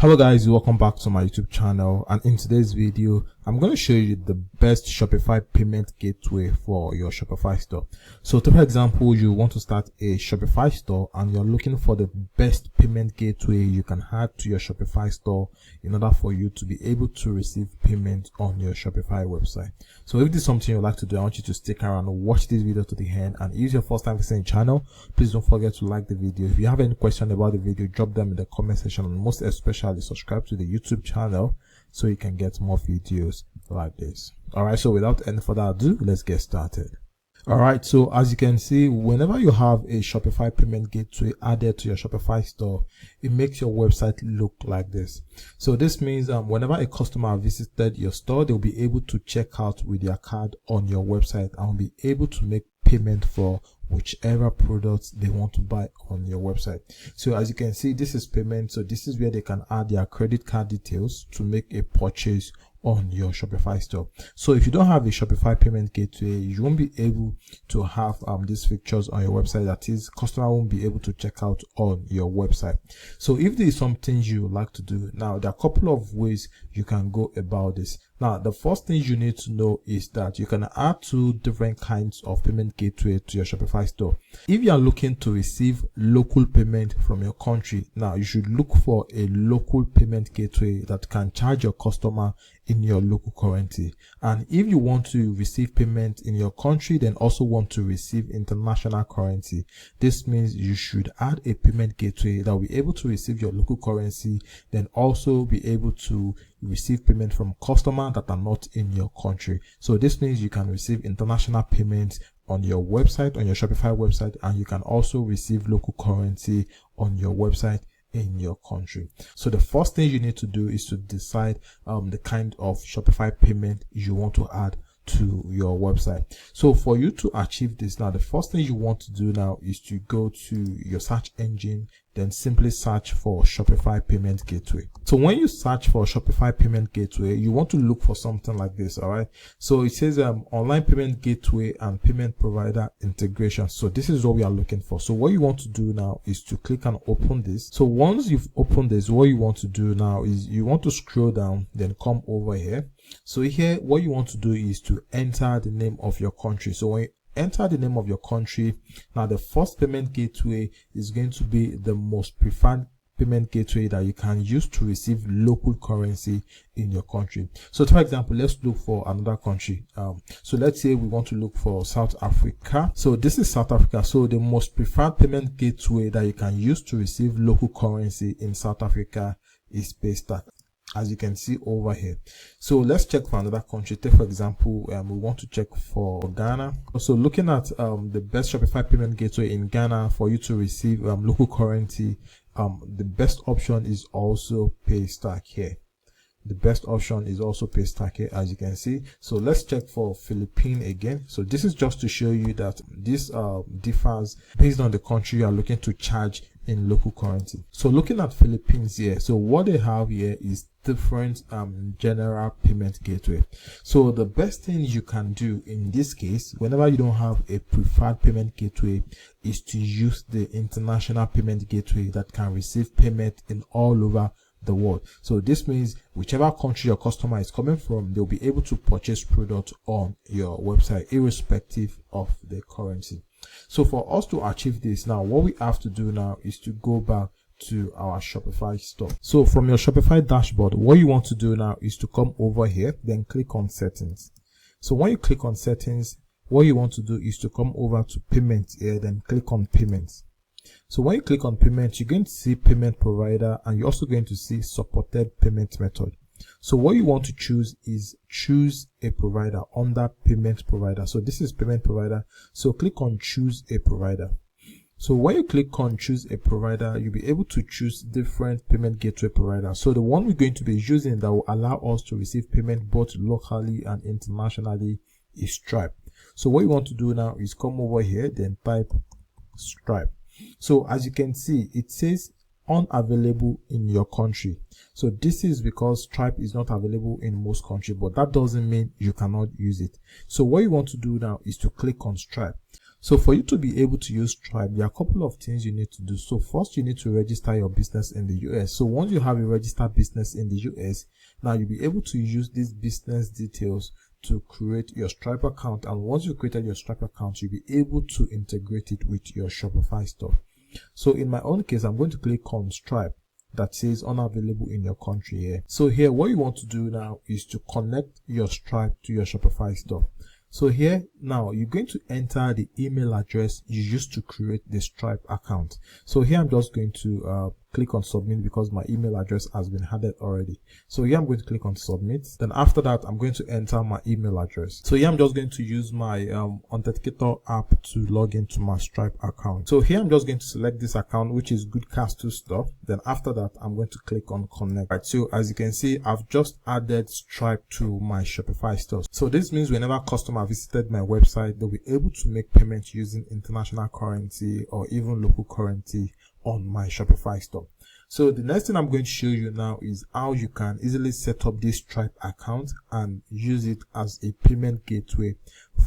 Hello guys, welcome back to my YouTube channel, and in today's video I'm going to show you the best Shopify payment gateway for your Shopify store. So for example, you want to start a Shopify store and you're looking for the best payment gateway you can add to your Shopify store in order for you to be able to receive payment on your Shopify website. So if this is something you'd like to do, I want you to stick around and watch this video to the end. And if it's your first time visiting the channel, please don't forget to like the video. If you have any question about the video, drop them in the comment section, and most especially subscribe to the YouTube channel so you can get more videos like this. Alright, so without any further ado, let's get started. Alright, so as you can see, whenever you have a Shopify payment gateway added to your Shopify store, it makes your website look like this. So this means whenever a customer visited your store, they'll be able to check out with their card on your website and will be able to make payment for whichever products they want to buy on your website. So as you can see, this is payment. So this is where they can add their credit card details to make a purchase on your Shopify store. So if you don't have a Shopify payment gateway, you won't be able to have these features on your website. That is, customer won't be able to check out on your website. So if there is something you like to do, now there are a couple of ways you can go about this. Now, the first thing you need to know is that you can add two different kinds of payment gateway to your Shopify store. If you are looking to receive local payment from your country, now you should look for a local payment gateway that can charge your customer in your local currency. And if you want to receive payment in your country, then also want to receive international currency, this means you should add a payment gateway that will be able to receive your local currency, then also be able to receive payment from customers that are not in your country. So this means you can receive international payments on your website, on your Shopify website, and you can also receive local currency on your website in your country. So the first thing you need to do is to decide the kind of Shopify payment you want to add to your website. So for you to achieve this, now the first thing you want to do now is to go to your search engine, then simply search for Shopify payment gateway. So when you search for Shopify payment gateway, you want to look for something like this. All right, so it says online payment gateway and payment provider integration. So this is what we are looking for. So what you want to do now is to click and open this. So once you've opened this, what you want to do now is you want to scroll down, then come over here. So here, what you want to do is to enter the name of your country. So when you enter the name of your country, now the first payment gateway is going to be the most preferred payment gateway that you can use to receive local currency in your country. So for example, let's look for another country. So let's say we want to look for South Africa. So this is South Africa. So the most preferred payment gateway that you can use to receive local currency in South Africa is Paystack, as you can see over here. So let's check for another country. Take for example, we want to check for Ghana. So looking at the best Shopify payment gateway in Ghana for you to receive local currency, the best option is also Paystack here. The best option is also Paystack here, as you can see. So let's check for Philippines again. So this is just to show you that this differs based on the country you are looking to charge in local currency. So looking at Philippines here, so what they have here is different general payment gateway. So the best thing you can do in this case, whenever you don't have a preferred payment gateway, is to use the international payment gateway that can receive payment in all over the world. So this means whichever country your customer is coming from, they'll be able to purchase products on your website irrespective of the currency. So for us to achieve this, now what we have to do now is to go back to our Shopify store. So from your Shopify dashboard, what you want to do now is to come over here, then click on settings. So when you click on settings, what you want to do is to come over to payments here, then click on payments. So when you click on payments, you're going to see payment provider, and you're also going to see supported payment method. So what you want to choose is choose a provider under payment provider. So this is payment provider. So click on choose a provider. So when you click on choose a provider, you'll be able to choose different payment gateway providers. So the one we're going to be using that will allow us to receive payment both locally and internationally is Stripe. So what you want to do now is come over here, then type Stripe. So as you can see, it says unavailable in your country. So this is because Stripe is not available in most countries, but that doesn't mean you cannot use it. So what you want to do now is to click on Stripe. So for you to be able to use Stripe, there are a couple of things you need to do. So first, you need to register your business in the US. So once you have a registered business in the US, now you'll be able to use these business details to create your Stripe account. And once you created your Stripe account, you'll be able to integrate it with your Shopify store. So in my own case, I'm going to click on Stripe that says unavailable in your country here. So here, what you want to do now is to connect your Stripe to your Shopify store. So here now you're going to enter the email address you used to create the Stripe account. So here I'm just going to click on submit because my email address has been added already. So here I'm going to click on submit. Then after that, I'm going to enter my email address. So here I'm just going to use my Authenticator app to log into my Stripe account. So here I'm just going to select this account, which is Good Castle Store. Then after that, I'm going to click on connect. Right, so as you can see, I've just added Stripe to my Shopify store. So this means whenever customer visited my website, they'll be able to make payments using international currency or even local currency on my Shopify store. So the next thing I'm going to show you now is how you can easily set up this Stripe account and use it as a payment gateway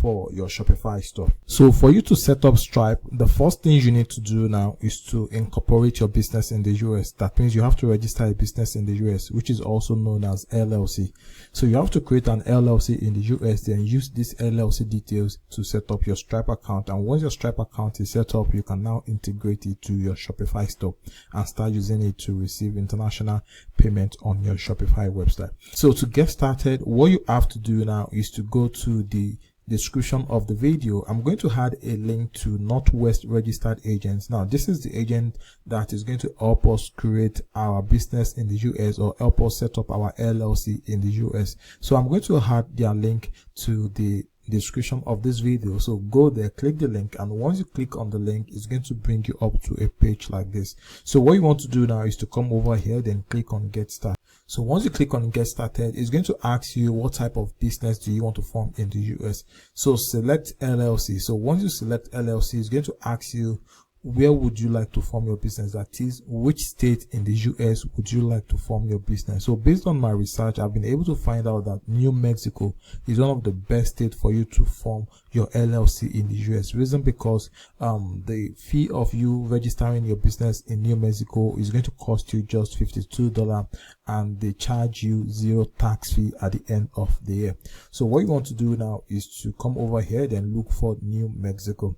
for your Shopify store. So for you to set up Stripe, the first thing you need to do now is to incorporate your business in the US. That means you have to register a business in the US, which is also known as LLC. So you have to create an LLC in the US, then use these LLC details to set up your Stripe account. And once your Stripe account is set up, you can now integrate it to your Shopify store and start using it to receive international payment on your Shopify website. So to get started, what you have to do now is to go to the description of the video. I'm going to add a link to Northwest Registered Agents. Now this is the agent that is going to help us create our business in the US or help us set up our LLC in the US. So I'm going to add their link to the description of this video. So go there, click the link, and once you click on the link, it's going to bring you up to a page like this. So what you want to do now is to come over here, then click on Get Started. So once you click on Get Started, it's going to ask you what type of business do you want to form in the US. So select LLC. So once you select LLC, it's going to ask you where would you like to form your business, that is, which state in the US would you like to form your business. So based on my research, I've been able to find out that New Mexico is one of the best states for you to form your LLC in the US. Reason because the fee of you registering your business in New Mexico is going to cost you just $52, and they charge you 0 tax fee at the end of the year. So what you want to do now is to come over here, then look for New Mexico.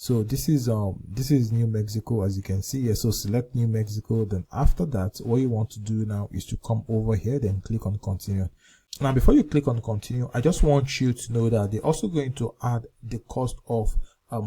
So this is New Mexico, as you can see here. So select New Mexico. Then after that, what you want to do now is to come over here, then click on continue. Now before you click on continue, I just want you to know that they're also going to add the cost of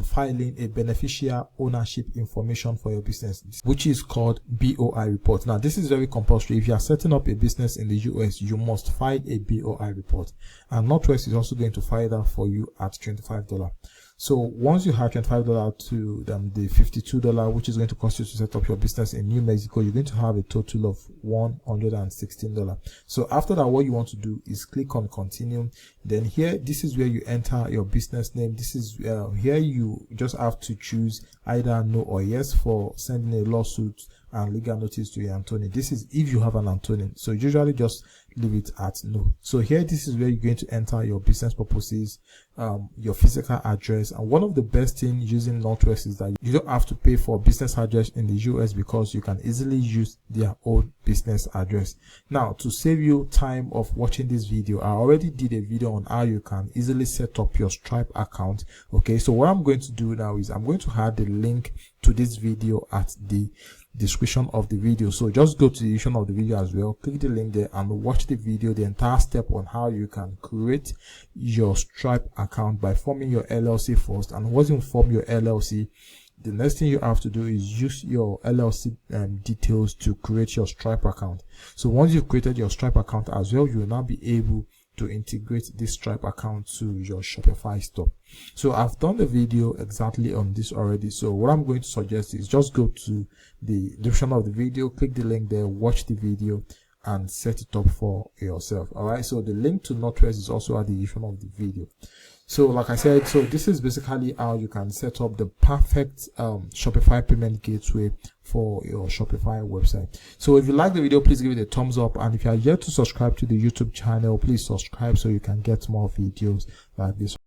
filing a beneficial ownership information for your business, which is called BOI report. Now this is very compulsory. If you are setting up a business in the US, you must file a BOI report, and Northwest is also going to file that for you at $25. So once you have $25 to the $52, which is going to cost you to set up your business in New Mexico, you're going to have a total of $116. So after that, what you want to do is click on continue. Then here, this is where you enter your business name. This is here you just have to choose either no or yes for sending a lawsuit and legal notice to your attorney. This is if you have an attorney. So usually just leave it at no. So here, this is where you're going to enter your business purposes, your physical address. And one of the best things using Northwest is that you don't have to pay for a business address in the US because you can easily use their own business address. Now, to save you time of watching this video, I already did a video on how you can easily set up your Stripe account. Okay, so what I'm going to do now is I'm going to add the link to this video at the description of the video. So just go to the description of the video as well, click the link there and watch the video, the entire step on how you can create your Stripe account by forming your LLC first. And once you form your LLC, the next thing you have to do is use your LLC details to create your Stripe account. So once you've created your Stripe account as well, you will now be able to integrate this Stripe account to your Shopify store. So I've done the video exactly on this already. So what I'm going to suggest is just go to the description of the video, click the link there, watch the video and set it up for yourself. All right. So the link to Northwest is also at the description of the video. So like I said, so this is basically how you can set up the perfect Shopify payment gateway for your Shopify website. So if you like the video, please give it a thumbs up. And if you are yet to subscribe to the YouTube channel, please subscribe so you can get more videos like this.